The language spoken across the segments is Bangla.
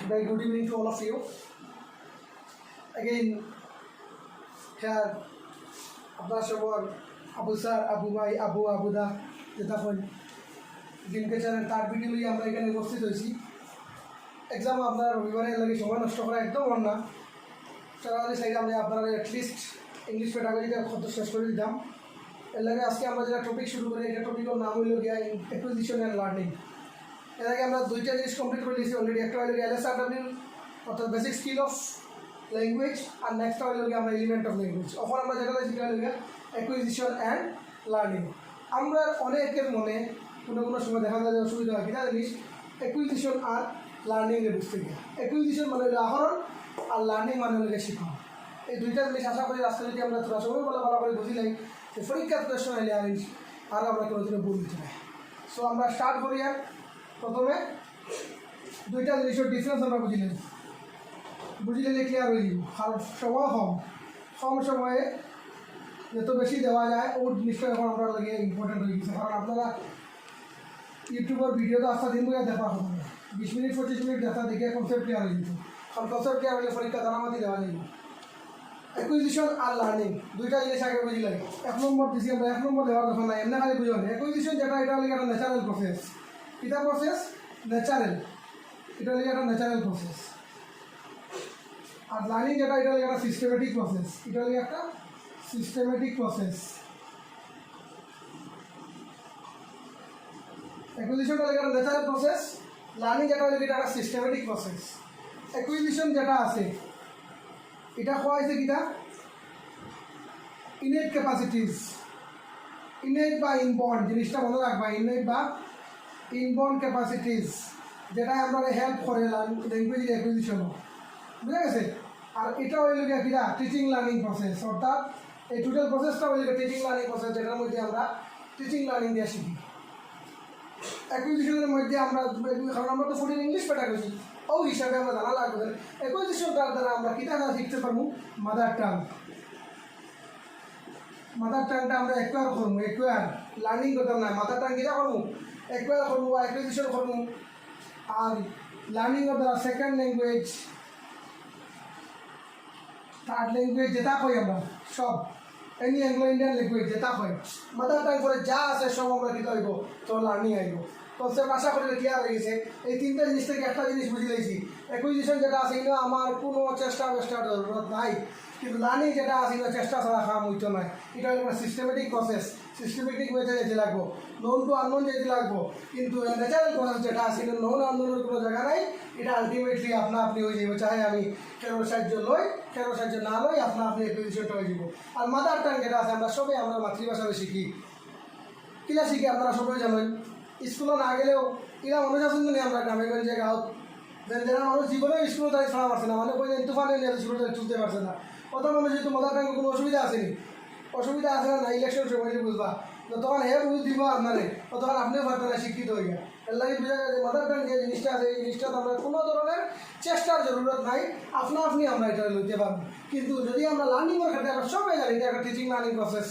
Very good evening to all of you. Again, here, আপনার সবার আবু স্যার, আবু ভাই, আবুদা যেটা হয় জিমকে চ্যানেল তার ভিডিও নিয়ে আমরা এখানে উপস্থিত হয়েছি। এক্সাম আপনার রবিবারে লাগে সময় নষ্ট করা একদম মন না। সরাসরি সাইডে আমরা আপনারা অ্যাটলিস্ট ইংলিশ পেডাগজিটা কত শেষ করে দিতাম। এর লাগে আজকে আমরা যেটা টপিক শুরু করি, এটা টপিকের নাম হইল গিয়া অ্যাকুইজিশন অ্যান্ড লার্নিং। এর আগে আমরা দুইটা জিনিস কমপ্লিট করে দিয়েছি অলরেডি। একটা হইল গিয়া LSRW অর্থাৎ বেসিক স্কিল অফ ল্যাঙ্গুয়েজ, আর নেক্সটটা হইল গিয়া আমরা এলিমেন্ট অফ ল্যাঙ্গুয়েজ। এখন আমরা যেটা সেটা হইল গিয়া অ্যাকুইজিশন অ্যান্ড লার্নিং। আমরা অনেকের মনে কোনো সময় দেখা যায় অসুবিধা হয় কিনা জিনিস অ্যাকুইজিশন আর লার্নিংয়ের বুঝতে গিয়া। অ্যাকুইজিশন মানে হলো আহরণ আর লার্নিং মানে হলো শিক্ষা। এই দুইটা জিনিস আশা করি রাস্তা যদি আমরা থোড়া সময় বলা ভালো করে বুঝিলাই যে পরীক্ষার কোয়েশন হইলে আর আমরা কোনো দিনে ভুল দিতে পারি। সো আমরা স্টার্ট করি। আর প্রথমে দুইটা জিনিসের ডিফারেন্স আমরা বুঝিলে ক্লিয়ার হয়ে যাব। কারণ সময় কম সময়ে যত বেশি দেওয়া যায় ওর জিনিসটা এখন আমরা লাগে ইম্পর্টেন্ট হয়ে গেছে। কারণ আপনারা ইউটিউবের ভিডিও তো আস্তে দিন দেখা হবে না, 20 মিনিট 25 মিনিট দেখা দেখে কনসেপ্ট ক্লিয়ার হয়ে যেত। কারণ কনসেপ্ট ক্লিয়ার হলে পরীক্ষা জানামাতি দেওয়া যাবে। অ্যাকুইজিশন আর লার্নিং দুইটা জিনিস আগে বুঝিলাই। 1 নম্বর দিছি আমরা, 1 নম্বর দেওয়ার কথা নাই, এমনি খালি বুঝবেন। অ্যাকুইজিশন যেটা এটা হলে একটা ন্যাচারাল প্রসেস। এটা প্রসেস ন্যাচারাল, এটা হলে একটা ন্যাচারাল প্রসেস। আর লার্নিং যেটা এটা হলে একটা সিস্টেমেটিক প্রসেস। এটা হলে একটা সিস্টেমেটিক প্রসেস। অ্যাকুইজিশন হলে একটা ন্যাচারাল প্রসেস, লার্নিং যেটা হলে এটা একটা সিস্টেমেটিক প্রসেস। অ্যাকুইজিশন যেটা আছে এটা কোয়া হয়েছে কিটা ইনেট ক্যাপাসিটিস। ইনেট বা ইনবর্ন জিনিসটা মনে রাখবা, ইনেট বা ইনবর্ন ক্যাপাসিটিস যেটা আমরা হেল্প করে ল্যাঙ্গুয়েজ অ্যাকুইজিশনও, বুঝা গেছে। আর এটা হইল গিয়া কিটা টিচিং লার্নিং প্রসেস। অর্থাৎ এই টোটাল প্রসেসটা হইল গিয়া টিচিং লার্নিং প্রসেস, যেটার মধ্যে আমরা টিচিং লার্নিং দিয়ে শিখি। অ্যাকুইজিশনের মধ্যে আমরা, কারণ আমরা তো ফুডিং ইংলিশ পেডাগজি ও হিসাবে আমরা জানা লাগবে। অ্যাকুইজিশনটার দ্বারা আমরা কিটা শিখতে পারবো মাদার টাং। মাদার টাংটা আমরা অ্যাকোয়ার করবো, অ্যাকোয়ার লার্নিং করতাম না। মাদার টাং কিটা করবো, অ্যাকোয়ার করবো বা অ্যাকুইজিশন করবো। আর লার্নিংয়ের দ্বারা সেকেন্ড ল্যাঙ্গুয়েজ, থার্ড ল্যাঙ্গুয়েজ যেটা কই আমরা সব এনি অ্যাংলো ইন্ডিয়ান ল্যাঙ্গুয়েজ যেটা হয় মাদার টাং করে যা আছে সব আমরা কিটা হইব তো লার্নিং আইব। কনসেপ্ট আশা করি ক্লিয়ার হয়ে গেছে। এই তিনটা জিনিস থেকে একটা জিনিস বুঝে লাইছি, অ্যাকুইজিশন যেটা আছে এটা আমার কোনো চেষ্টার জরুরত নাই, কিন্তু লার্নিং যেটা আছে এটা চেষ্টা ছাড়া কাম হইতো নাই। এটা একটা সিস্টেমেটিক প্রসেস, সিস্টেমেটিক ওয়েতে যেতে লাগবো, নোন টু আননোন যেতে লাগবো। কিন্তু ন্যাচারাল প্রসেস যেটা আছে এটা নোন আননোনের কোনো জায়গা নাই। এটা আলটিমেটলি আপনি হয়ে যাবে, চাহে আমি কেন সাহায্য না লই আপনি অ্যাকুইজিশনটা হয়ে যাব। আর মাদার টাং যেটা আছে আমরা সবাই আমরা মাতৃভাষাতে শিখি। কিলা শিখি আপনারা সবাই জানেন, স্কুলে না গেলেও এরা মনে যাচ্ছেন না আমরা গ্রামে গঞ্জে গাঁত যারা মানুষ জীবনে স্কুলে তাই ছাড়া পারছে না, মানে কই তুফানে নিয়ে স্কুলে তুলতে পারছে না। কথা মানুষ যেহেতু মাদার টাঙ্গে কোনো অসুবিধা আসেনি, অসুবিধা আছে না ইলেকশন সময় বুঝবা যতক্ষণ বুঝ দিব আপনারে ততক্ষণ আপনিও পারতেন না শিক্ষিত হয়ে গেল। এর লাগে বোঝা যায় যে মাদার টাং যে জিনিসটা আছে এই জিনিসটা আমরা কোনো ধরনের চেষ্টার জরুরত নাই, আপনি আমরা এটা লইতে পারবো। কিন্তু যদি আমরা লার্নিংয়ের ক্ষেত্রে আমরা সবাই জানি এটা একটা টিচিং লার্নিং প্রসেস।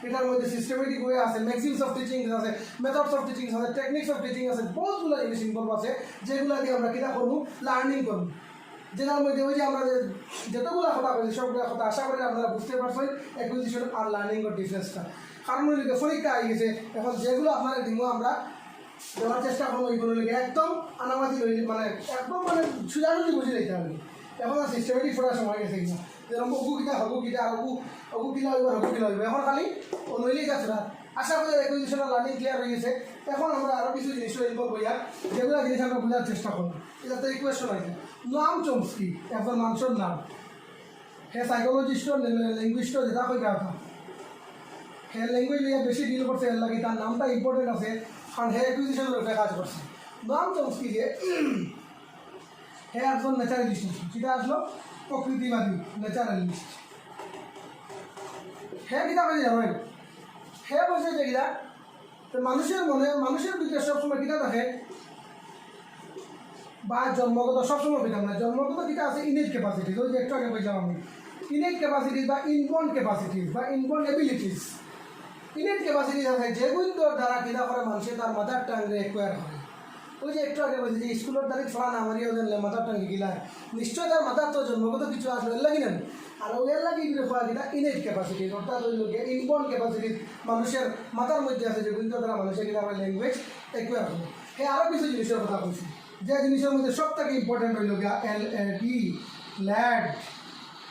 এটার মধ্যে সিস্টেমেটিক ওয়ে আছে, ম্যাক্সিমস অফ টিচিং আছে, মেথডস অফ টিচিং আছে, টেকনিক্স অফ টিচিং আছে, বহুতগুলো জিনিস ইনভলভ আছে যেগুলো দিয়ে আমরা কিনা করবো লার্নিং করবো। যেটার মধ্যে ওই যে আমরা যতগুলো কথা বলছি সবগুলো কথা আশা করি আপনারা বুঝতে পারছেন অ্যাকুইজিশন আর লার্নিংয়ের ডিফারেন্সটা। কারণ পরীক্ষা হয়ে গেছে, এখন যেগুলো আপনারা দিব আমরা দেওয়ার চেষ্টা করবো এইগুলো লিখে একদম আনামাতি মানে একদম মানে সোজাসুজি বুঝে দিতে হবে। এখন আর সিস্টেমেটিক পড়ার সময় গেছে কিনা যেরকম অগু কিনা হবু কিনা অগু কিনা হইব হবু কিনা হইব, এখন খালি নইলেই যাচ্ছে না। আশা করি অ্যাকুইজিশন আর লার্নিং ক্লিয়ার হয়ে গেছে। এখন আমরা আরও কিছু জিনিস ইনভলভ হইয়া যেগুলো জিনিস আমরা বোঝার চেষ্টা করবো। এটাতে এই কোয়েশন আছে, নাম চমস্কি একজন মানুষের নাম, হে সাইকোলজিস্ট ল্যাঙ্গুয়েজিস্ট যেটা কই কথা হে ল্যাঙ্গুয়েজ নিয়ে বেশি ডিল করছে, এর লাগে তার নামটা ইম্পর্টেন্ট আছে কারণ হে অ্যাকুইজিশনের উপরে কাজ করছে। নাম চমস্কি যে হে একজন ন্যাচারালিস্ট, সেটা আসলো প্রকৃতিবাদী ন্যাচারালিস্ট। হে কিতা বলে জানেন, হে বলছে যে কিনা মানুষের মনে মানুষের ভিতরে সবসময় কিতা থাকে বা জন্মগত সবসময় পেতাম না, জন্মগত কিতা আছে ইনেট ক্যাপাসিটিস। ওই যে একটু আগে বলছিলাম আমি ইনেট ক্যাপাসিটিস বা ইনবর্ন ক্যাপাসিটিস বা ইনবর্ন এবিলিটিস। ইনেট ক্যাপাসিটিস আছে যেগুলোর দ্বারা কিনা করে মানুষের তার মাদার টাং অ্যাকোয়ার করে। ওই যে একটু আগে বলছি যে স্কুলের তারিখ ফলা না মারিয়া জানলে মাথার টাঙ্গি গিলা নিশ্চয় তার মাথার তো জন্মগত কিছু আসলে এর লাগি না আর ওই লাগি গিয়ে ফলা কিনা ইনেট ক্যাপাসিটি অর্থাৎ ওই লোকের ইনবর্ন ক্যাপাসিটি মানুষের মাথার মধ্যে আছে যে কিন্তু তারা মানুষের কিনা আমার ল্যাঙ্গুয়েজ একবার হবে হ্যাঁ আরও কিছু জিনিসের কথা বলছি যে জিনিসের মধ্যে সব থেকে ইম্পর্টেন্ট হইল গিয়া LAD ল্যাড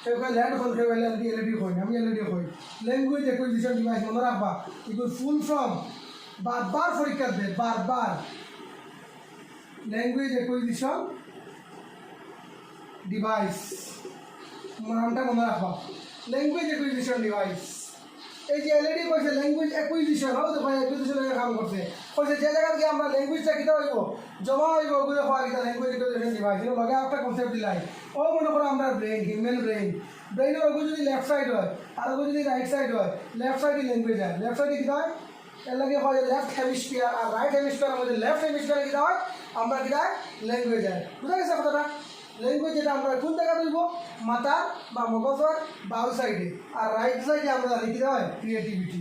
সেগুলো ল্যাড হল কেউ LAD হয় আমি LAD হই ল্যাঙ্গুয়েজ অ্যাকুইজিশন ডিভাইস মনে রাখবা এগুলো ফুল ফর্ম বারবার পরীক্ষা দেয় বারবার ল্যাঙ্গুয়েজ অ্যাকুইজিশন ডিভাইস নামটা মনে রাখবা ল্যাঙ্গুয়েজ অ্যাকুইজিশন ডিভাইস এই যে LAD কইছে ল্যাঙ্গুয়েজ অ্যাকুইজিশন হবে তো ভাই অ্যাকুইজিশনের কাম করছে কইছে যে জায়গা থেকে আমরা ল্যাঙ্গুয়েজটা কিতা হইব জমা হইব ওগুলো হওয়া কিতা ল্যাঙ্গুয়েজ অ্যাকুইজিশন ডিভাইস এর লগে একটা কনসেপ্ট দিলাই ও মনে করো আমরা ব্রেন হিউম্যান ব্রেনের ওগুলো যদি লেফট সাইড হয় আর ওগুলো যদি রাইট সাইড হয় লেফট সাইডে ল্যাঙ্গুয়েজ হয় লেফট সাইডে কিতা হয় এর লাগে হয় লেফট হেমিস্ফিয়ার আর রাইট হেমিস্ফিয়ারের মধ্যে লেফট হেমিস্ফিয়ারে কিতা হয় আমরা কিতা ল্যাঙ্গুয়েজ হয় বুঝা গেছে কথাটা ল্যাঙ্গুয়েজ যেটা আমরা কোন জায়গা ধরব মাথা বা মগজের বাউ সাইডে আর রাইট সাইডে আমরা জানি কী হয় ক্রিয়েটিভিটি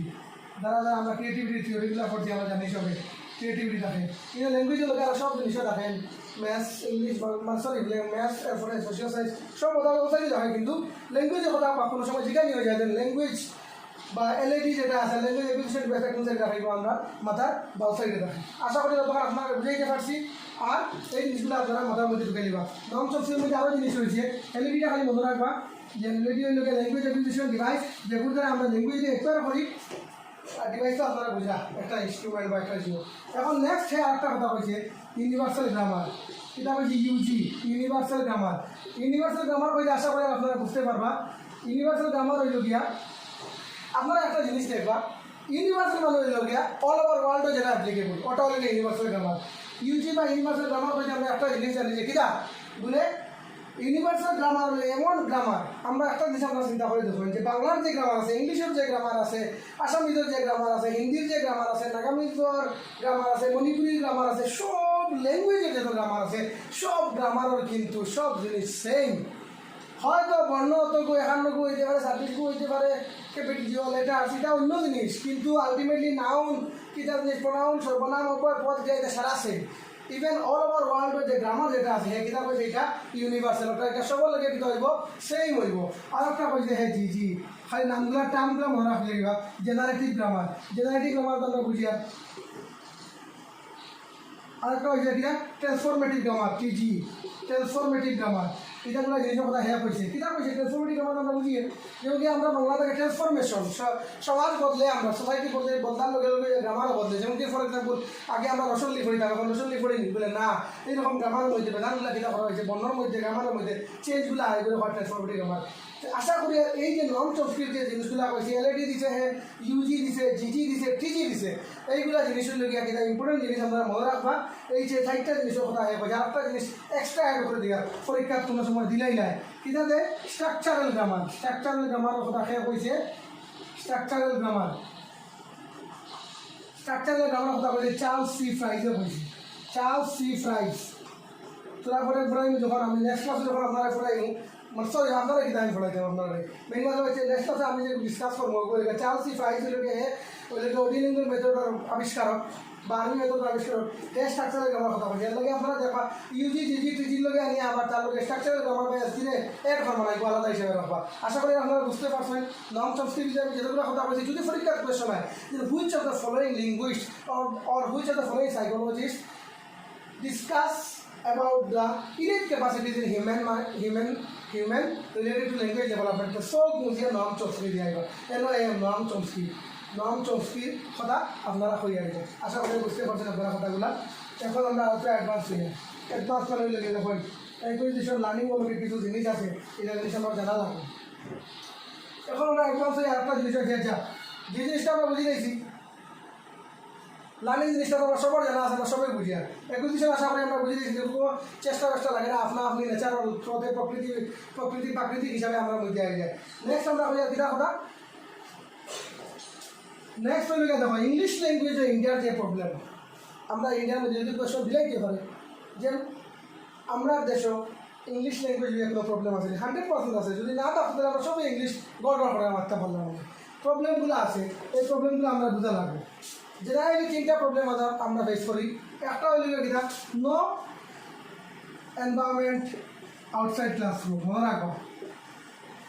যারা যারা আমরা ক্রিয়েটিভিটি থিওরিগুলো করছি আমরা জানি সবে ক্রিয়েটিভিটি দেখেন কিন্তু ল্যাঙ্গুয়েজের লোকেরা সব জিনিসও দেখেন ম্যাথস ইংলিশ সরি ম্যাথস এরপরে সোশিয়াল সায়েন্স সব কথা সাইডে দেখে কিন্তু ল্যাঙ্গুয়েজের কথা কোনো সময় জিজ্ঞাসা হয়ে যায় যে ল্যাঙ্গুয়েজ বা LAD যেটা আছে ল্যাঙ্গুয়েজ অ্যাকুইজিশন ডিভাইস কোন সাইডে দেখাইব আমরা মাথার বাউ সাইডে দেখি আশা করি তখন আপনারা বুঝাইতে পারছি আর এই জিনিসগুলো আপনারা মাথার মধ্যে ঢুকে নিবা নন সবসের মধ্যে আরও জিনিস রয়েছে LADটা খালি মনে রাখবা যে LAD হইল ল্যাঙ্গুয়েজ অ্যাকুইজিশন ডিভাইস যেগুলো দ্বারা আমরা ল্যাঙ্গুয়েজ এক্সপায়ার করি আর ডিভাইসটা আপনারা বুঝা একটা ইনস্ট্রুমেন্ট বা একটা জিনিস এখন নেক্সট আরেকটা কথা হয়েছে ইউনিভার্সাল গ্রামার এটা হচ্ছে UG ইউনিভার্সাল গ্রামার কইলে আশা করি আপনারা বুঝতে পারবা ইউনিভার্সাল গ্রামার হইল গিয়া আপনারা একটা জিনিস দেখবা ইউনিভার্সাল মানে হইল গিয়া অল ওভার ওয়ার্ল্ডে যেটা অ্যাপ্লিকেবল ওটা হলো ইউনিভার্সাল গ্রামার UG বা ইউনিভার্সাল গ্রামার কইলে আমরা একটা জিনিস জানি যে কিনা বলে ইউনিভার্সাল গ্রামার হলো এমন গ্রামার আমরা একটা জিনিস আমরা চিন্তা করে দেখুন যে বাংলার যে গ্রামার আছে ইংলিশের যে গ্রামার আছে আসামিজের যে গ্রামার আছে হিন্দির যে গ্রামার আছে নাগামিজর গ্রামার আছে মণিপুরির গ্রামার আছে সব ল্যাঙ্গুয়েজের যত গ্রামার আছে সব গ্রামারের কিন্তু সব জিনিস সেম হয়তো বর্ণ তো একান্ন হইতে পারে 26 হইতে পারে ক্যাপিটাল লেটার সেটা অন্য জিনিস কিন্তু আলটিমেটলি নাউন কিটা জিনিস প্রোনাউন সর্বনাম উপর পদ এটা সারা সেম ইভেন অল ওভার ওয়ার্ল্ডের যে গ্রামার যেটা আছে সেই কিতাব কইছে এটা ইউনিভার্সাল ওটা এটা সবার লগে কিতা হইব সেম হইব আর একটা কইছে হ্যাঁ জি খালি নামগুলা টার্মগুলা মনে রাখলে লিখবা জেনারেটিভ গ্রামার তো আমরা বুঝি আর একটা হয়েছে কিনা ট্রান্সফরমেটিভ গ্রামার ট্রান্সফরমেটিভ গ্রামার এটাগুলো জিনিসের কথা হ্যাঁ কইছে কিনা কইছে ট্রান্সফরমেটিভ গ্রামার আমরা বুঝি যেমন কি আমরা বাংলা থেকে ট্রান্সফরমেশন সমাজ বদলে আমরা সোসাইটি বদলার লগে লগে গ্রামারও বদলে যেমন কি ফর এক্সাম্পল আগে আমরা রসল লিখি এখন রসল লিখি বলে না এইরকম গ্রামারের মধ্যে বেদানগুলা কিনা করা হয়েছে বর্ণর মধ্যে গ্রামারের মধ্যে চেঞ্জগুলো এগুলো হয় ট্রান্সফরমেটিভ গ্রামার আশা করি এই যে নন সংস্কৃত যে জিনিসগুলো কইছে LAD দিছে হ্যাঁ UG দিছে GG দিছে TG দিছে এইগুলা জিনিসের লগে কিনা ইম্পর্টেন্ট জিনিস আমরা মনে রাখবা এই যে 4টা জিনিসের কথা হয় কইছে আরেকটা জিনিস এক্সট্রা অ্যাড করে দিয়া পরীক্ষা কোনো সময় দিলাই নাই কিনাতে স্ট্রাকচারাল গ্রামারের কথা খেয়ে কইছে স্ট্রাকচারাল গ্রামার কথা কইছে চার্লস সি ফ্রাইজে কইছে তারপরে যখন আমি নেক্সট ক্লাসে যখন আপনারা পড়াই সরি আপনারা কি আমি পড়াইতে আপনারা মেইন কথা হচ্ছে নেক্সট ক্লাসে আমি যে ডিসকাস করবো চার্লস সি ফ্রাইজ ওইটাকে অডিলিঙ্গুয়াল মেথডের আবিষ্কারক বা আর্মি মেথডের আবিষ্কারক স্ট্রাকচারাল গ্রামার কথা বলছি এর লগে আপনারা দেখা UG GG TGর লগে আনি আবার তার লগে স্ট্রাকচারাল গ্রামার বা SGরে এড করবো না আলাদা হিসেবে রাখবা আশা করি আপনারা বুঝতে পারছেন নন সংস্কৃত হিসেবে যেগুলো কথা বলছি যদি পরীক্ষার কোয়েশন হয় which of the following linguist or which of the following psychologists discuss about the innate capacities in human related to language development তো সব মুঝে নম চমস্কি দিয়া নম চমস্কির কথা আপনারা হয়ে আসবে আশা করি বুঝতে পারছেন আপনারা কথাগুলা এখন আমরা আরেকটু অ্যাডভান্স মানে হইলে দেখুন অ্যাকুইজিশন লার্নিং বলে কিছু জিনিস আছে এই জিনিস আমার জানা লাগবে এখন আমরা অ্যাডভান্স হয়ে আরেকটা জিনিস আছে যে জিনিসটা আমরা বুঝে নিয়েছি লার্নিং জিনিসটা আমরা সবার জানা আছে আমরা সবাই বুঝি আর অ্যাকুইজিশন আশা করি আমরা বুঝে দিয়েছি চেষ্টা লাগে না আপনি ন্যাচারাল থ্রুতে প্রাকৃতিক হিসাবে আমরা মধ্যে আগে যাই নেক্সট আমরা হয়ে দিটা কথা নেক্সট হইলে দেখো ইংলিশ ল্যাঙ্গুয়েজে ইন্ডিয়ার যে প্রবলেম আমরা ইন্ডিয়ার মধ্যে যদি কোয়েশন দিলাইতে পারে যে আমরা দেশও ইংলিশ ল্যাঙ্গুয়েজ নিয়ে কোনো প্রবলেম আছে 100% আছে যদি না থাকতো তাহলে আমরা সবাই ইংলিশ গড়গড় করে মারতে পারলাম না প্রবলেমগুলো আছে এই প্রবলেমগুলো আমরা বোঝা লাগবে জেনারেলি 3টা প্রবলেম আমরা ফেস করি একটা হইল কিনা নো এনভায়রনমেন্ট আউটসাইড ক্লাসরুম মনে রাখো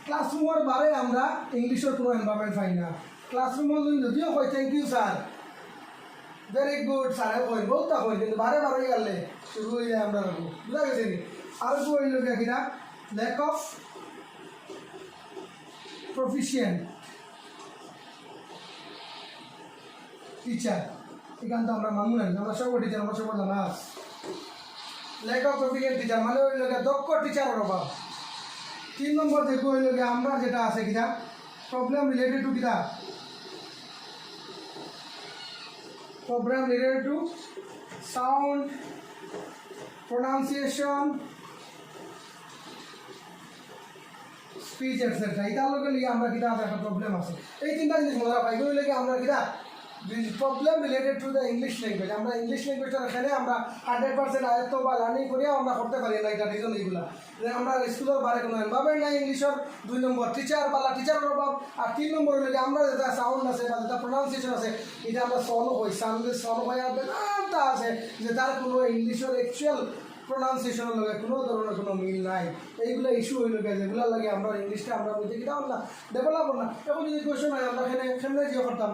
ক্লাসরুমের বারে আমরা ইংলিশের কোনো এনভায়রনমেন্ট পাই না ক্লাসরুমের যদিও কই thank you sir very good sir কই বলতে হয় কিন্তু বারে বারে গেলে শুরু হয়ে যায় আমরা বুঝা গেছে নি আর কি হইল কিনা ল্যাক অফ প্রফিশিয়েন্ট টিচার এখান তো আমরা মানুষ নাই আমরা সব টিচার আমরা সব না ল্যাক অফ প্রফিশিয়েন্ট টিচার মানে হইল দক্ষ টিচারের অভাব 3 নম্বর দেখো হইল আমরা যেটা আছে কিনা প্রবলেম রিলেটেড টু কিনা problem related to sound pronunciation speech etcetera এটার লগে লিয়ে আমরা কিনা একটা প্রবলেম আছে এই তিনটা জিনিস মনে রাখা এগুলো লেগে আমরা কিনা problem related to the English language আমরা ইংলিশ ল্যাঙ্গুয়েজটা এখানে আমরা 100% আয়ত্ত বা লার্নিং করিয়া আমরা করতে পারি না এটা রিজন এইগুলা যে আমরা স্কুলের বারে কোনো এনভায়রনমেন্ট নাই ইংলিশের 2 নম্বর টিচার বালা টিচারের অভাব আর 3 নম্বর হলে আমরা যেটা সাউন্ড আছে বা যেটা প্রোনাউন্সিয়েশন আছে এটা আমরা সলভ হই সাউন্ডের সলভ হয়ে বেদান্তা আছে যে তার কোনো ইংলিশের অ্যাকচুয়াল প্রোনাউন্সিয়েশনের লগে কোনো ধরনের কোনো মিল নাই এইগুলো ইস্যু হইল যেগুলো লাগে আমরা ইংলিশটা আমরা বুঝতে কিনা না ডেভেলপ না এখন যদি কোয়েশন হয় আমরা এখানে যে করতাম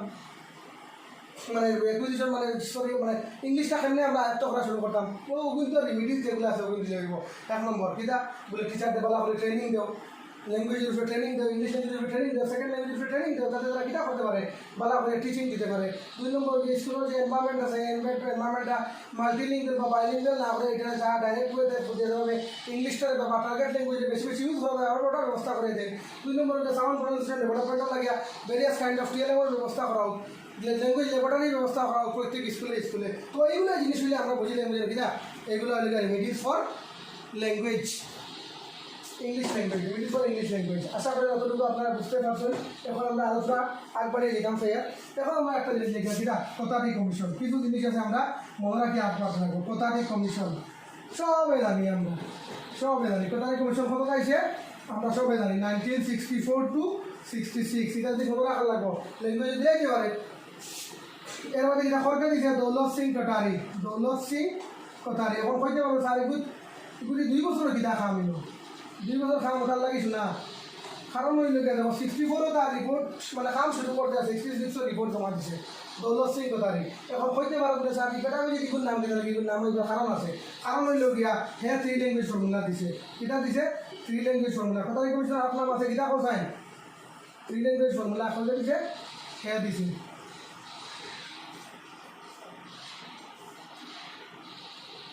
মানে অ্যাকুইজিশন মানে সরি মানে ইংলিশটা কেমনি আমরা আয়ত্ত করা শুরু করতাম ও কিন্তু রিমিডিজ যেগুলো আছে ওগুলো দিতে হইব 1 নম্বর কিতা বলে টিচার দেওয়া বলে ট্রেনিং দেও ল্যাঙ্গুয়েজের উপরে ট্রেনিং দেও ইংলিশ ল্যাঙ্গুয়েজের উপরে ট্রেনিং দেও সেকেন্ড ল্যাঙ্গুয়েজের উপরে ট্রেনিং দেও যাতে তারা কিতা করতে পারে ভালো করে টিচিং দিতে পারে 2 নম্বর যে স্কুলের যে এনভায়রনমেন্ট আছে এনভায়রনমেন্টটা মাল্টিলিঙ্গুয়াল বা বাইলিঙ্গুয়াল না করে এটা যা ডাইরেক্ট ওয়েতে বুঝে যাবে ইংলিশটার ব্যাপার টার্গেট ল্যাঙ্গুয়েজে বেশি বেশি ইউজ হবে আর ওটার ব্যবস্থা করে দেয় 2 নম্বর যে সাউন্ড প্রোনাউন্সিয়েশন ডেভেলপমেন্টও লাগিয়া ভেরিয়াস কাইন্ড অফ রিয়েলেবল ব্যবস্থা করা হোক ল্যাঙ্গুয়েজ ল্যাবরেটরি ব্যবস্থা করা হোক প্রত্যেক স্কুলে তো এইগুলো জিনিসগুলি আমরা বুঝি ল্যাঙ্গুয়েজের কিনা এগুলো হলে remedies for language English language remedies for English language আশা করি যতটুকু আপনারা বুঝতে পারছেন এখন আমরা আলোচনা আগবাড়িয়ে যেতাম স্যার এখন আমরা একটা জিনিস লিখলাম কিনা কোতারি কমিশন কিছু জিনিস আছে আমরা মনে রাখি আপনার রাখবো কোতারি কমিশন সবে জানি আমরা সবে জানি কোতারি কমিশন কত চাইছে আমরা সবে জানি 1964 to 66 এটা যদি খবর রাখা লাগবো ল্যাঙ্গুয়েজ দিলে কি পারে এর মধ্যে যেটা সরকার দিয়েছে দৌলত সিং কোঠারি এখন কইতে পারবো স্যার এগুলি 2 বছর কিনা খাম এলো 2 বছর খাম ওঠার লাগিস না কারণ হইলে গেলে 64ও তার রিপোর্ট মানে কাম শুরু করতে আছে 66 রিপোর্ট জমা দিছে দৌলত সিং কোঠারি এখন কইতে পারবো যে স্যার এটা আমি যদি নাম দিতে লাগি নাম হইল কারণ আছে কারণ হইল গিয়া হ্যাঁ 3 ল্যাঙ্গুয়েজ ফর্মুলা দিছে এটা দিছে 3 ল্যাঙ্গুয়েজ ফর্মুলা কোথায় কমিশন আপনার কাছে কিতা কোথায় 3 ল্যাঙ্গুয়েজ ফর্মুলা এখন দিছে হ্যাঁ দিছে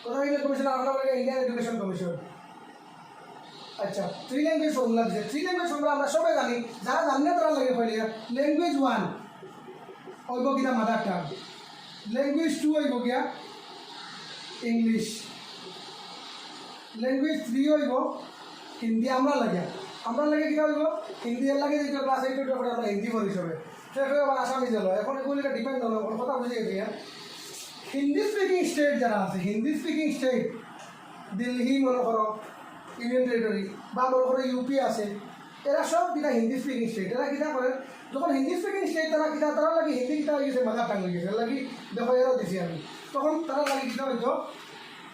কোথায় কমিশন আপনার ইন্ডিয়ান এডুকেশন কমিশন আচ্ছা 3 ল্যাঙ্গুয়েজ ফর্মুলা দিছে 3 ল্যাঙ্গুয়েজ ফর্মুলা আমরা সবাই জানি যারা জানে তারা লাগে কইলে ল্যাঙ্গুয়েজ 1 হইব কিনা মাদার টাং ল্যাঙ্গুয়েজ 2 হইব গিয়া ইংলিশ ল্যাঙ্গুয়েজ 3 হইব হিন্দি আমরা লাগে কিনা হইব হিন্দি এর লাগে যেটা ক্লাস 8 এর পরে আমরা হিন্দি পড়ি সবে সেটা আবার আসামি হলো এখন এগুলিটা ডিপেন্ড হলো কথা বুঝে গেছি হিন্দি স্পিকিং স্টেট যারা আছে হিন্দি স্পিকিং স্টেট দিল্লি মনে করো ইউনিয়ন টেরিটরি বা মনে করো ইউপি আছে এরা সব কিনা হিন্দি স্পিকিং স্টেট এরা কিনা করে যখন হিন্দি স্পিকিং স্টেট তারা লাগে হিন্দি কিনা হয়ে গেছে মাদার টাং হয়ে গেছে এর লাগি দেখো এরাও দিছি আমি তখন তারা লাগে কিনা হইতো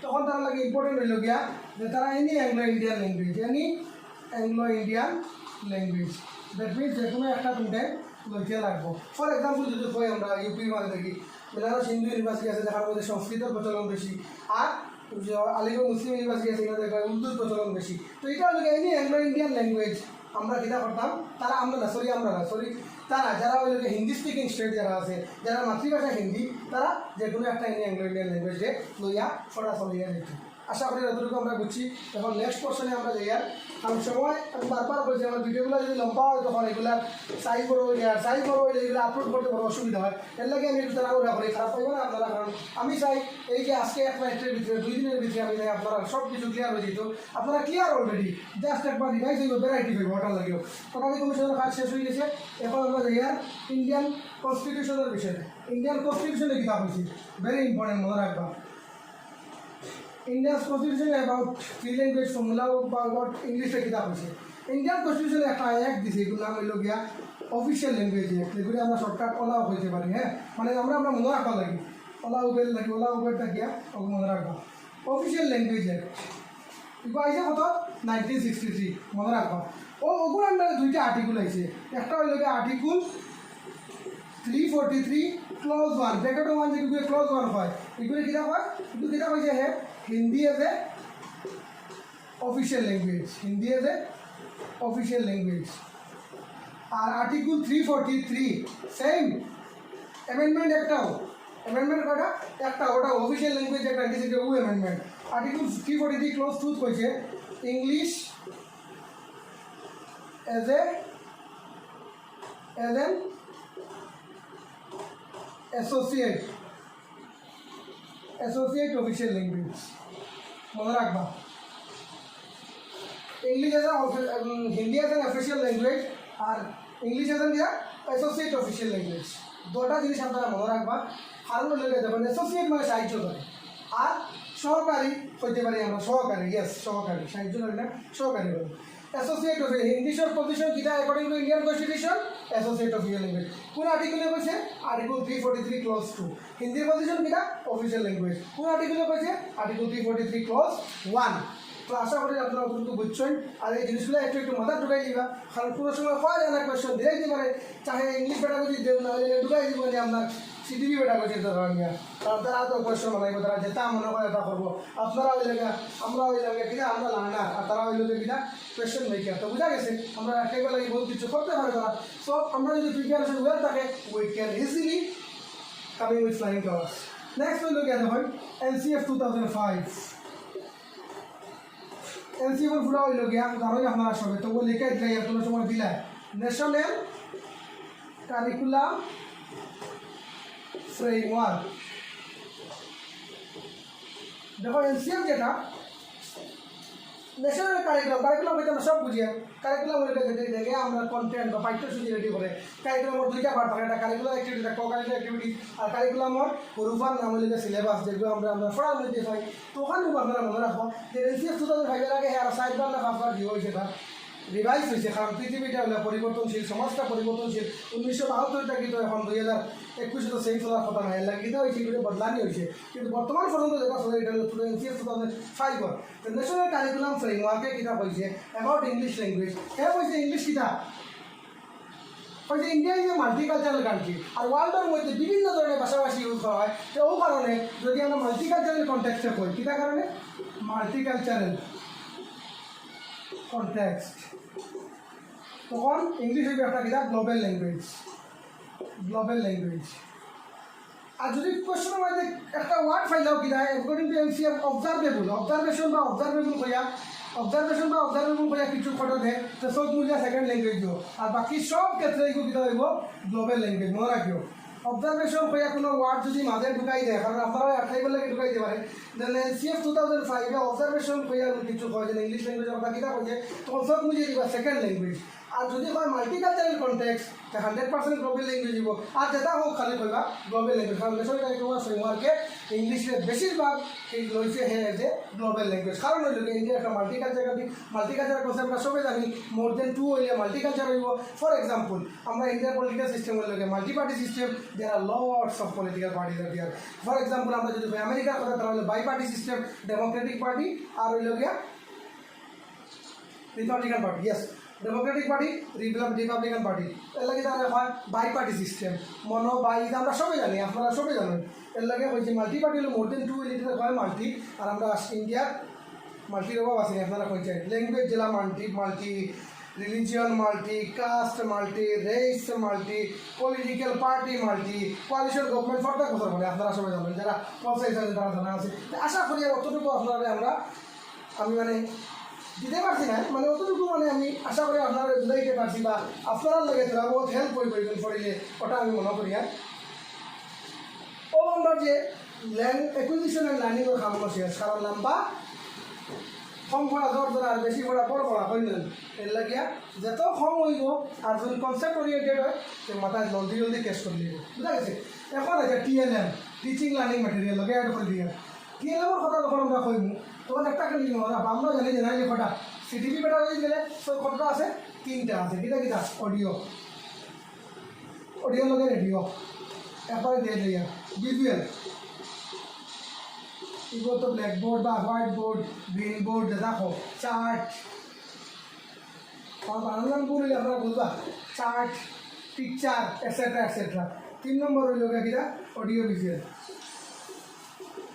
তখন তারা লাগে ইম্পর্টেন্ট হইল গিয়া যে তারা any Anglo Indian language that means যে কোনো একটা তিনটে লইতে লাগবো ফর এক্সাম্পল যদি কই আমরা ইউপির মাঝে দেখি বেনারস হিন্দু ইউনিভার্সিটি আছে যেখার মধ্যে সংস্কৃতের প্রচলন বেশি আর আলিগড় মুসলিম ইউনিভার্সিটি আছে এখানে দেখা উর্দুর প্রচলন বেশি তো এটা হলো এনি অ্যাংলো ইন্ডিয়ান ল্যাঙ্গুয়েজ আমরা যেটা করতাম তারা আমরা না তারা যারা ওই হিন্দি স্পিকিং স্টেট যারা আছে যারা মাতৃভাষা হিন্দি তারা যে কোনো একটা এনি অ্যাংলো ইন্ডিয়ান ল্যাঙ্গুয়েজে লইয়া সরাসরি যেত আশা করি যতটুকু আমরা বুঝছি এখন নেক্সট পোর্শনে আমরা যাই আর আমি সময় আমি বারবার বলছি আমার ভিডিওগুলো যদি লম্বা হয় তখন এগুলো সাইজ বড় হয়ে যায় সাইজ বড় হইলে এগুলো আপলোড করতে বড় অসুবিধা হয় এর লাগে আমি একটু তারা ওরা করি খারাপ পাইব না আপনারা কারণ আমি চাই এই যে আজকে এক নাইটের ভিতরে 2 দিনের ভিতরে আমি চাই আপনারা সব কিছু ক্লিয়ার হয়ে যেত আপনারা ক্লিয়ার অলরেডি জাস্ট একবার রিভাইজ হইব ভ্যারাইটি হইব ওটার লাগেও কোটালি কমিশনের কাজ শেষ হয়ে গেছে এখন আমরা যাই আর ইন্ডিয়ান কনস্টিটিউশনের বিষয়ে ইন্ডিয়ান কনস্টিটিউশনে কিতাব হয়েছে ভেরি ইম্পর্টেন্ট মনে রাখবা India's constitution about 3 language formula about English এর কিতাব আছে ইন্ডিয়ান কনস্টিটিউশনে একটা অ্যাক্ট দিছে এগুলো নাম হইল গিয়া অফিসিয়াল ল্যাঙ্গুয়েজ অ্যাক্ট এগুলো আমরা শর্টকাট ওলাও হইতে পারি হ্যাঁ মানে আমরা মনে রাখা লাগি ওলা উবের লাগে ওলা উবের থাকিয়া ওকে মনে রাখবা অফিসিয়াল ল্যাঙ্গুয়েজ অ্যাক্ট এগুলো আইসে কত 1963 মনে রাখবা ওগুলো আন্ডারে দুইটা আর্টিকেল আইছে একটা হইল আর্টিকেল 343 ক্লজ 1 ব্র্যাকেট 1 যেগুলো ক্লজ 1 হয় এগুলো কিতা হয় কিন্তু কিতা হইছে হে Hindi as a official language Hindi as a official language আর আর্টিকেল 343 সেম অ্যামেন্ডমেন্ট একটাও অ্যামেন্ডমেন্ট কটা একটা ওটা অফিসিয়াল ল্যাঙ্গুয়েজ একটা দিয়েছে ও অ্যামেন্ডমেন্ট আর্টিকেল 343 ক্লোজ 2 কইছে English as an associate official language মনে রাখবা English as Hindi as an official language और English as an associate official language দুটা জিনিস আপনারা মনে রাখবা কারণ হলে দেখবেন এসোসিয়েট মানে সাহায্য করে আর সহকারী হইতে পারি আমরা সহকারী ইয়েস সহকারী সাহায্য করে না সহকারী বলি অ্যাসোসিয়েট অফ ইংলিশের পজিশন কিটা according to Indian constitution associate official language কোন আর্টিকেলে কইছে আর্টিকেল 343 ক্লজ 2 হিন্দির পজিশন কিটা অফিসিয়াল ল্যাঙ্গুয়েজ কোন আর্টিকেলে কইছে আর্টিকেল 343 ক্লজ 1 তো আশা করি আপনারা কিন্তু বুঝছেন আর এই জিনিসগুলো একটু একটু মাথা ঢুকাই দিবা কারণ কোনো সময় হয় না কোয়েশ্চন দিয়ে দিতে পারে চাহে ইংলিশ পেডাগজি দেব না ঢুকাই দিব যে আপনার সিটিভি পেডাগজি ধরেন কারণ তারা তো কোয়েশ্চন বানাইব তারা যেটা মনে করে এটা করবো আপনারা ওই জায়গা আমরা ওই জায়গা কিনা আমরা লার্নার আর তারা ওই লোকের কিনা কোয়েশ্চন মেকার তো বোঝা গেছে আমরা একেবারে লাগে বহুত কিছু করতে পারে তারা সো আমরা যদি প্রিপারেশন ওয়েল থাকে we can easily coming with flying colours next হইল গিয়ে দেখুন এনসিএফ 2005 एनसीएफ पूरा हो गया उदाहरण हमारा सब है तो वो लेकर दिया अपना समय दिला है नेशनल कारिकुलम फ्रेमवर्क देखो एनसीएफ যেটা ন্যাশনাল কারিকুলাম হইতে আমরা সব বুঝি কারিকুলাম হইতে দেখে আমরা কন্টেন্ট বা পাঠ্যসূচি রেডি করে কারিকুলামর দুইটা পার্ট থাকে একটা কারিকুলাম অ্যাক্টিভিটি একটা কো-কারিকুলাম অ্যাক্টিভিটি আর কারিকুলামর রূপার নাম হইলে সিলেবাস যেগুলো আমরা পড়ার মধ্যে পাই তো ওখানে আপনারা মনে রাখবো যে এনসিএফ 2005 এর আগে আর সাইডবার না পাঁচবার দিয়ে হয়েছে তার রিভাইজ হয়েছে কারণ পৃথিবীটা হলে পরিবর্তনশীল সমাজটা পরিবর্তনশীল 1972 কিন্তু এখন 2021 তো সেই চলার কথা নয় লাগিতে হয়েছে এগুলো বদলানি হয়েছে কিন্তু বর্তমান পর্যন্ত যেটা চলে এটা হলো এনসিএফ 2005 তো ন্যাশনাল কারিকুলাম ফ্রেমওয়ার্কে কিতাব হয়েছে অ্যাবাউট ইংলিশ ল্যাঙ্গুয়েজ হ্যাঁ হয়েছে ইংলিশ কিতাব হয়েছে India is a multicultural country আর ওয়ার্ল্ডের মধ্যে বিভিন্ন ধরনের ভাষাভাষী ইউজ করা হয় তো ও কারণে যদি আমরা মাল্টিকালচারাল কনটেক্সটে করি কিটা কারণে মাল্টিকালচারাল কনটেক্সট তখন ইংলিশ হইবে একটা কিনা গ্লোবাল ল্যাঙ্গুয়েজ আর যদি কোশ্চেনের মধ্যে একটা ওয়ার্ড ফাইলাও কিনা অ্যাকর্ডিং টু এনসিএফ অবজারভেশন বা অবজারভেবল হইয়া কিছু ফটো দেয় তো সব মূল্য সেকেন্ড ল্যাঙ্গুয়েজ দিও আর বাকি সব ক্ষেত্রে এগুলো কিনা হইব গ্লোবাল ল্যাঙ্গুয়েজ মনে রাখিও অবজারভেশন হইয়া কোনো ওয়ার্ড যদি মাঝে ঢুকাই দেয় কারণ আপনারা আঠাইবার লাগে ঢুকাই দিতে পারে দেন এনসিএফ 2005 অবজারভেশন হইয়া কিছু হয় যে ইংলিশ ল্যাঙ্গুয়েজ আমরা কিনা হয়েছে তখন সব বুঝিয়ে দিবা সেকেন্ড ল্যাঙ্গুয়েজ আর যদি হয় মাল্টিকালচারাল কনটেক্সট 100% গ্লোবাল ল্যাঙ্গুয়েজ দিব আর যেটা হোক খালি কইবা গ্লোবাল ল্যাঙ্গুয়েজ কারণ ন্যাশনাল কারিকুলাম ফ্রেমওয়ার্কে ইংলিশের বেশিরভাগ এই লইছে হ্যাঁ যে গ্লোবাল ল্যাঙ্গুয়েজ কারণ হইল ইন্ডিয়া একটা মাল্টিকালচারাল কনসেপ্ট আমরা সবাই জানি মোর দেন 2 হইলে মাল্টিকালচার হইব ফর এক্সাম্পল আমরা ইন্ডিয়ার পলিটিক্যাল সিস্টেম হইল multi party system there are lots of political parties are there for example আমরা যদি আমেরিকার কথা তারা হলো bi party system Democratic Party আর হইল গিয়া Republican Party yes Democratic Party Republican Party এর লাগে তাহলে হয় বাই পার্টি সিস্টেম বাই আমরা সবাই জানি আপনারা সবাই জানেন এর লাগে হয়েছে মাল্টি পার্টি হলো মোর দেন 2 এলিটে হয় মাল্টি আর আমরা ইন্ডিয়ার মাল্টির অভাব আছে আপনারা কইছেন ল্যাঙ্গুয়েজ জেলা multi religion multi caste multi race multi political party multi coalition government for the কথা বলে আপনারা সবাই জানেন যারা পঞ্চায়েত তারা জানা আছে আশা করি অতটুকু আপনারা আমি মানে দিতে পারছি না মানে অতটুকু মানে আমি আশা করি আপনারা বুঝাইতে পারছি বা আপনারা লাগে তারা বহুত হেল্প করবেন পড়িলে ওটা আমি মনে করি ও আমরা যে ল্যান্ড অ্যাকুইজিশন অ্যান্ড লার্নিংয়ের কাম শেষ কারণ লম্বা কম পড়া জোর আর বেশি পড়া বড় পড়া হইলেন এর লাগিয়া যত কম হইব আর যদি কনসেপ্ট ওরিয়েন্টেড হয় সে মাথায় জলদি কেস করে দিব বুঝা গেছে এখন আছে TLM টিচিং লার্নিং ম্যাটেরিয়াল লগে অ্যাড করে দিয়া TLM-এর কথা যখন আমরা কইব তখন একটা খালি আমরা জানি যে নাই যে কটা সিটিভি বেটা হয়ে গেলে তো কতটা আছে 3টা আছে কিটা অডিও লগে রেডিও এরপরে দিয়ে দিয়া ভিজুয়াল এগুলো তো ব্ল্যাকবোর্ড বা হোয়াইট বোর্ড গ্রিন বোর্ড দেখো চার্ট বানান বললে আপনারা বুঝবা চার্ট পিকচার এটসেট্রা এটসেট্রা 3 নম্বর হইল কিনা অডিও ভিজুয়াল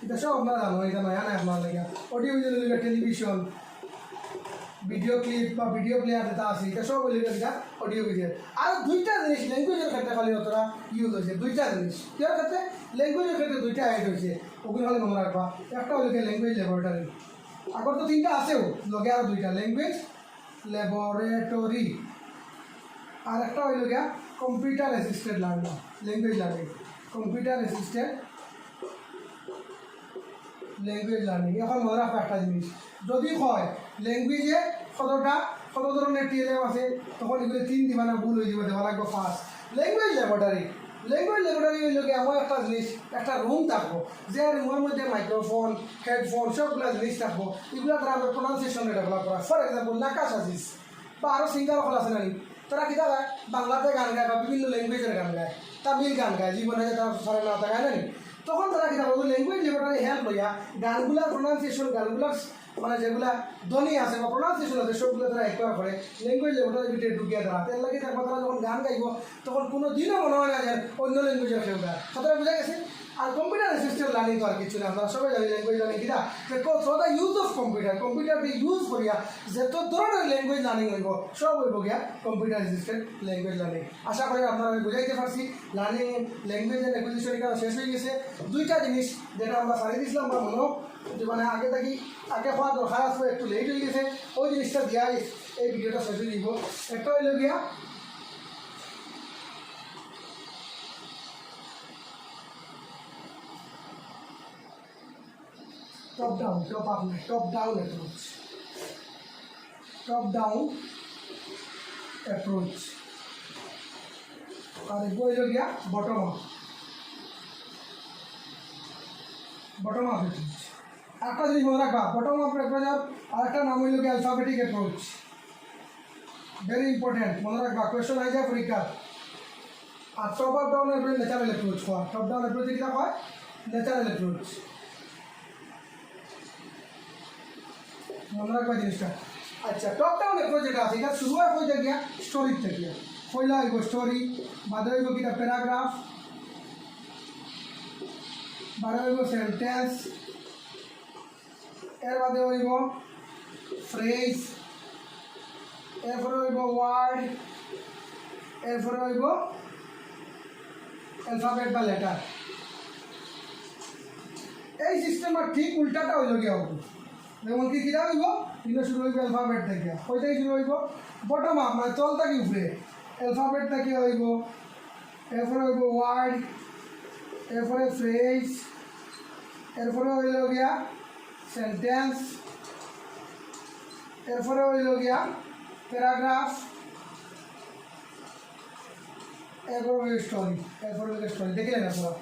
এটা সব আপনারা জানো এটা নয়া নাই আপনার লাগে অডিও ভিজুয়াল হইল টেলিভিশন ভিডিও ক্লিপ বা ভিডিও প্লেয়ার যেটা আছে এটা সব হইল কিনা অডিও ভিজুয়াল আর দুইটা জিনিস ল্যাঙ্গুয়েজের ক্ষেত্রে খালি অতটা ইউজ হয়েছে দুইটা জিনিস কিয় ক্ষেত্রে ল্যাঙ্গুয়েজের ক্ষেত্রে দুইটা অ্যাড হয়েছে ওগুলো খালি মনে রাখবা একটা হইল ল্যাঙ্গুয়েজ ল্যাবরেটরি আগর তো 3টা আছেও লগে আরও 2টা ল্যাঙ্গুয়েজ ল্যাবরেটরি আর একটা হইল গিয়া computer assisted learning language learning computer assisted language learning এখন মনে রাখবো একটা জিনিস যদি হয় ল্যাঙ্গুয়েজে কত ধরনের টিএলএম আছে তখন এগুলো 3 দিবানা ভুল হয়ে যাবে দেওয়া লাগবে ফার্স্ট ল্যাঙ্গুয়েজ ল্যাবরেটরি হইল গিয়ে এমন একটা জিনিস একটা রুম থাকবো যে রুমের মধ্যে মাইক্রোফোন হেডফোন সবগুলো জিনিস থাকবো এগুলো দ্বারা আমরা প্রোনাউন্সিয়েশন ডেভেলপ করা ফর এক্সাম্পল নাকাশ আজিজ বা আরও সিঙ্গার হল আছে নানি তারা কী গায় বাংলাতে গান গায় বা বিভিন্ন ল্যাঙ্গুয়েজের গান গায় তামিল গান গায় জীবনে তারা সরে না গায় নানি তখন তারা কী থাকবে ল্যাঙ্গুয়েজ ল্যাবরেটরি হেল্প লইয়া গানগুলার প্রোনাউন্সিয়েশন গানগুলার মানে যেগুলা ধ্বনি আছে বা প্রোনাউন্সিয়েশন আছে সবগুলো তারা একবার করে ল্যাঙ্গুয়েজ ল্যাবরেটরির ভিতরে ঢুকিয়ে তারা তেল লাগে থাকবে তারা যখন গান গাইব তখন কোনো দিনও মনে হয় না যে অন্য ল্যাঙ্গুয়েজের কেউ গায় কথাটা বোঝা গেছে আর কম্পিউটার অ্যাসিস্টেড লার্নিং তো আর কিছু না আমরা সবাই জানি ল্যাঙ্গুয়েজ লার্নিং কিনা থ্রু দ্য ইউজ অফ কম্পিউটারকে ইউজ করিয়া যত ধরনের ল্যাঙ্গুয়েজ লার্নিং হইব সব হইব গিয়া কম্পিউটার অ্যাসিস্টেড ল্যাঙ্গুয়েজ লার্নিং আশা করি আপনারা আমি বুঝাইতে পারছি লার্নিং ল্যাঙ্গুয়েজ অ্যান্ড অ্যাকুইজিশন এখানে শেষ হয়ে গেছে দুইটা জিনিস যেটা আমরা সারিয়ে দিয়েছিলাম বা মনে মানে আগে হওয়া দরকার আসবে একটু লেট হয়ে গেছে ওই জিনিসটা দিয়া এই ভিডিওটা শেষ হয়ে দিব একটা হইল গিয়া top down approach আর এগুলো হইল গিয়া বটম আপ অ্যাপ্রোচ একটা জিনিস মনে রাখবা বটম আপ অ্যাপ্রোচের আরেকটা নাম হইল গিয়া অ্যালফাবেটিক অ্যাপ্রোচ ভেরি ইম্পর্টেন্ট মনে রাখবা কোয়েশ্চন আই যায় পরীক্ষা আর top up down approach natural approach হয় টপ ডাউন অ্যাপ্রোচে কী হয় ন্যাচারাল অ্যাপ্রোচ মনে রাখবা জিনিসটা আচ্ছা টপ ডাউন অ্যাপ্রোচ যেটা আছে এটা শুরু হয় হয়ে গিয়া স্টোরির থেকে পয়লা হইব স্টোরি বাদে হইব কিনা প্যারাগ্রাফ বাদে হইব সেন্টেন্স এর বাদে হইব ফ্রেজ এরপরে হইব ওয়ার্ড এরপরে হইব অ্যালফাবেট বা লেটার এই সিস্টেমের ঠিক উল্টাটা হইল গিয়া হবো যেমন কি কীরা হইব এগুলো শুরু হইব অ্যালফাবেট থেকে ওই থেকে শুরু হইব বটম আপ মানে তল থেকে উপরে অ্যালফাবেট থেকে হইব এরপরে হইব ওয়ার্ড এরপরে ফ্রেজ এরপরে হইল গিয়া সেন্টেন্স এরপরে হইল গিয়া প্যারাগ্রাফ এরপরে হইল স্টোরি দেখলেন আপনারা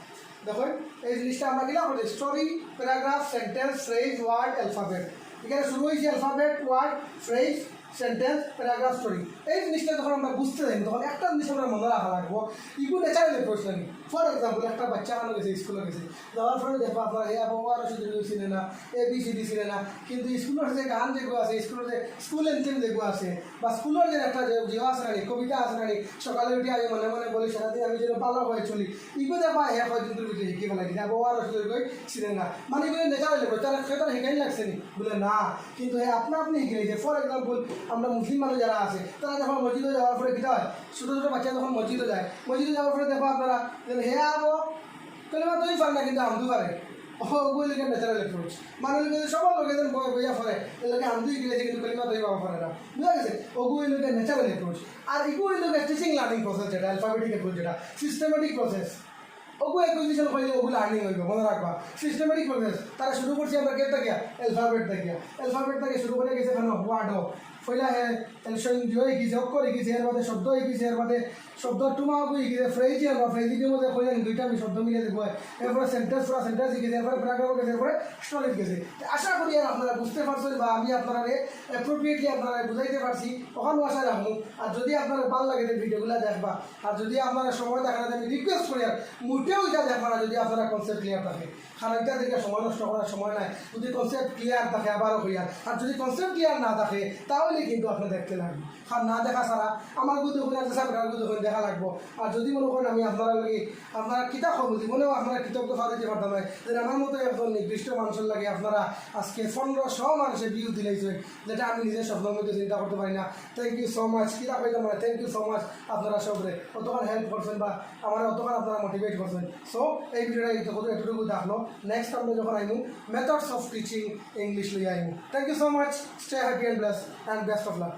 দেখুন এই জিনিসটা আমরা কিনা বলি story paragraph sentence phrase word alphabet এখানে শুরু হয়েছে alphabet word phrase sentence paragraph story এই জিনিসটা যখন আমরা বুঝতে যাই তখন একটা জিনিস আমরা মনে রাখা লাগবো ইগু ন্যাচারাল অ্যাপ্রোচ লাগে ফর এক্সাম্পল একটা বাচ্চা আনো গেছে স্কুলে গেছে যাওয়ার পরে দেখবো আপনার এ আবহাওয়ার শুধু ছিলেন না ABCD ছিলেন না কিন্তু স্কুলের যে গান যেগুলো আছে স্কুলের যে স্কুল এন্থেম যেগুলো আছে বা স্কুলের যে একটা যে আছে না কবিতা আছে না সকালে উঠে আমি মনে মনে বলি সারাদিন আমি যেন পালা হয়ে চলি ইগু দেখবা এক হয় কিন্তু ভিতরে শিখিব লাগে আবহাওয়ার শুধু ছিলেন না মানে এগুলো ন্যাচারাল অ্যাপ্রোচ তারা সেটা শিখাই লাগছে নি বলে না কিন্তু আপনি শিখে ফর এক্সাম্পল আমরা মুসলিম মানুষ যারা আছে তারা যখন মসজিদে যাওয়ার পরে কী হয় ছোটো ছোটো বাচ্চা যখন মসজিদে যায় মসজিদে যাওয়ার পরে দেখো আপনারা হে আবো কলিমা তুই পার না কিন্তু আমদু পারে ওগুলো লিখে ন্যাচারাল অ্যাপ্রোচ মানে সবার লোকে যেন বইয়া ফলে এলাকে আমদুই গেলেছে কিন্তু কলিমা তুই পাওয়া পারে না বুঝা গেছে ওগুলো লিখে ন্যাচারাল অ্যাপ্রোচ আর এগুলো লিখে টিচিং লার্নিং প্রসেস যেটা অ্যালফাবেটিক অ্যাপ্রোচ যেটা সিস্টেমেটিক প্রসেস ওগু অ্যাকুইজিশন করলে ওগু লার্নিং হইব মনে রাখবা সিস্টেমেটিক প্রসেস তারা শুরু করছি আমরা কে থেকে অ্যালফাবেট থেকে শুরু করে গেছে এখানে ওয়ার্ডও পয়লা হে এলশন জয় গিয়েছে অক্ষর গিয়েছে এর বাদে শব্দ গিয়েছে এর বাদে শব্দ টুমাও গিয়েছে ফ্রেজিয়াল বা ফ্রেজিকের মধ্যে কইলেন দুইটা আমি শব্দ মিলে দেখবো এরপরে সেন্টেন্স গিয়েছে এরপরে প্যারাগ্রাফ গেছে এরপরে স্টোরি গেছে আশা করি আর আপনারা বুঝতে পারছেন বা আমি আপনারা অ্যাপ্রোপ্রিয়েটলি আপনারা বুঝাইতে পারছি ওখানে আশা রাখবো আর যদি আপনারা ভালো লাগে ভিডিওগুলো দেখবা আর যদি আপনারা সময় দেখা আমি রিকোয়েস্ট করি আর মোটেও এটা দেখবা না যদি আপনারা কনসেপ্ট ক্লিয়ার থাকে খারাইটা দেখে সময় নষ্ট করার সময় নাই যদি কনসেপ্ট ক্লিয়ার থাকে আবারও হইয়ার আর যদি কনসেপ্ট ক্লিয়ার না থাকে তাহলে কিন্তু আপনি দেখতে লাগবে আর না দেখা ছাড়া আমার গুদি হইলে সাবকার গুদি হইলে দেখা লাগবো আর যদি মনে করেন আমি আপনারা লাগে আপনারা কিতাব হবো জীবনেও আপনারা কৃতজ্ঞ দিতে পারতাম না যে আমার মতো একজন নির্দিষ্ট মানুষের লাগে আপনারা আজকে 1500 মানুষের ভিউ দিলেছেন যেটা আমি নিজের স্বপ্নের মধ্যে চিন্তা করতে পারি না থ্যাংক ইউ সো মাচ কিতাব পাইতাম না থ্যাংক ইউ সো মাচ আপনারা সবরে অতক্ষণ হেল্প করছেন বা আমার অতক্ষণ আপনারা মোটিভেট করছেন সো এই ভিডিওটা এতটুকু দেখলো নেক্সট আমরা যখন আইমু মেথডস অফ টিচিং ইংলিশ লইয়া আইমু thank you so much stay happy and bless and best of lakh